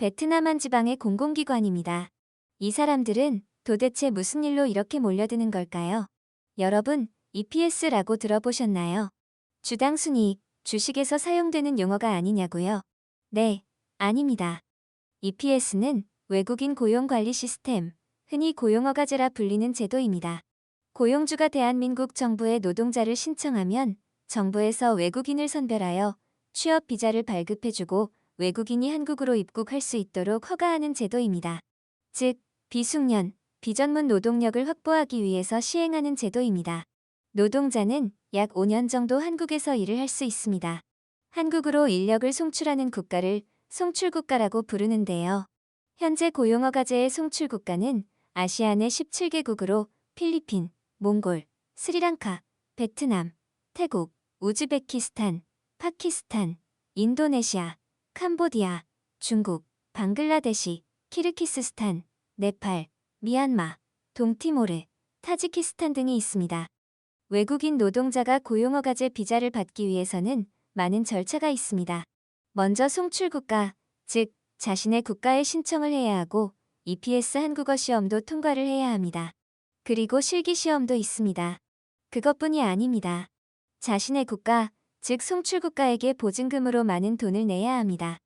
베트남 한 지방의 공공기관입니다. 이 사람들은 도대체 무슨 일로 이렇게 몰려드는 걸까요? 여러분, EPS라고 들어보셨나요? 주당 순이익, 주식에서 사용되는 용어가 아니냐고요? 네, 아닙니다. EPS는 외국인 고용관리 시스템, 흔히 고용허가제라 불리는 제도입니다. 고용주가 대한민국 정부에 노동자를 신청하면 정부에서 외국인을 선별하여 취업 비자를 발급해주고 외국인이 한국으로 입국할 수 있도록 허가하는 제도입니다. 즉, 비숙련, 비전문 노동력을 확보하기 위해서 시행하는 제도입니다. 노동자는 약 5년 정도 한국에서 일을 할 수 있습니다. 한국으로 인력을 송출하는 국가를 송출국가라고 부르는데요. 현재 고용허가제의 송출국가는 아시아 내 17개국으로 필리핀, 몽골, 스리랑카, 베트남, 태국, 우즈베키스탄, 파키스탄, 인도네시아, 캄보디아, 중국, 방글라데시, 키르기스스탄, 네팔, 미얀마, 동티모르, 타지키스탄 등이 있습니다. 외국인 노동자가 고용허가제 비자를 받기 위해서는 많은 절차가 있습니다. 먼저 송출국가, 즉 자신의 국가에 신청을 해야 하고 EPS 한국어 시험도 통과를 해야 합니다. 그리고 실기시험도 있습니다. 그것뿐이 아닙니다. 자신의 국가, 즉 송출국가에게 보증금으로 많은 돈을 내야 합니다.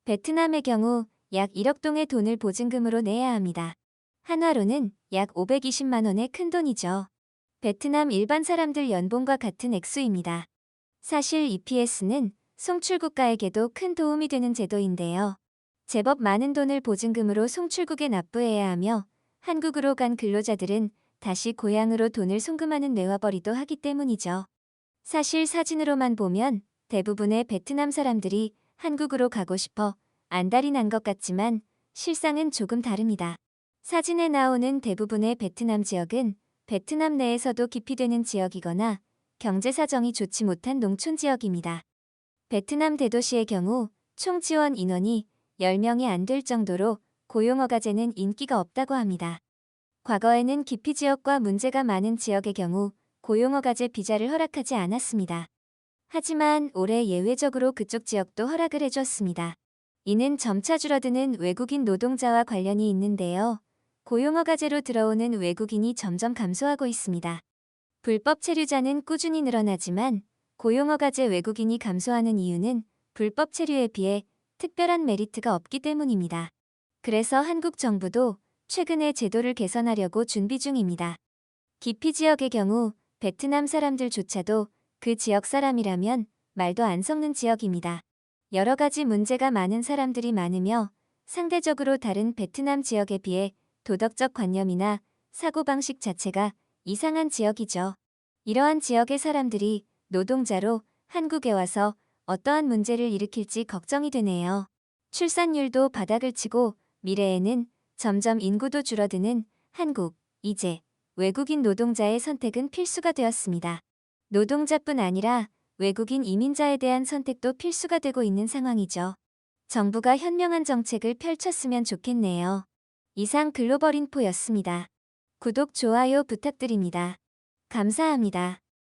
베트남의 경우 약 1억 동의 돈을 보증금으로 내야 합니다. 한화로는 약 520만 원의 큰 돈이죠. 베트남 일반 사람들 연봉과 같은 액수입니다. 사실 EPS는 송출국가에게도 큰 도움이 되는 제도인데요. 제법 많은 돈을 보증금으로 송출국에 납부해야 하며 한국으로 간 근로자들은 다시 고향으로 돈을 송금하는 뇌화벌이도 하기 때문이죠. 사실 사진으로만 보면 대부분의 베트남 사람들이 한국으로 가고 싶어 안달이 난 것 같지만 실상은 조금 다릅니다. 사진에 나오는 대부분의 베트남 지역은 베트남 내에서도 기피되는 지역이거나 경제 사정이 좋지 못한 농촌 지역입니다. 베트남 대도시의 경우 총 지원 인원이 10명이 안 될 정도로 고용허가제는 인기가 없다고 합니다. 과거에는 기피 지역과 문제가 많은 지역의 경우 고용허가제 비자를 허락하지 않았습니다. 하지만 올해 예외적으로 그쪽 지역도 허락을 해줬습니다. 이는 점차 줄어드는 외국인 노동자와 관련이 있는데요. 고용허가제로 들어오는 외국인이 점점 감소하고 있습니다. 불법 체류자는 꾸준히 늘어나지만 고용허가제 외국인이 감소하는 이유는 불법 체류에 비해 특별한 메리트가 없기 때문입니다. 그래서 한국 정부도 최근에 제도를 개선하려고 준비 중입니다. 기피 지역의 경우 베트남 사람들조차도 그 지역 사람이라면 말도 안 섞는 지역입니다. 여러 가지 문제가 많은 사람들이 많으며 상대적으로 다른 베트남 지역에 비해 도덕적 관념이나 사고방식 자체가 이상한 지역이죠. 이러한 지역의 사람들이 노동자로 한국에 와서 어떠한 문제를 일으킬지 걱정이 되네요. 출산율도 바닥을 치고 미래에는 점점 인구도 줄어드는 한국, 이제 외국인 노동자의 선택은 필수가 되었습니다. 노동자뿐 아니라 외국인 이민자에 대한 선택도 필수가 되고 있는 상황이죠. 정부가 현명한 정책을 펼쳤으면 좋겠네요. 이상 글로벌 인포였습니다. 구독, 좋아요 부탁드립니다. 감사합니다.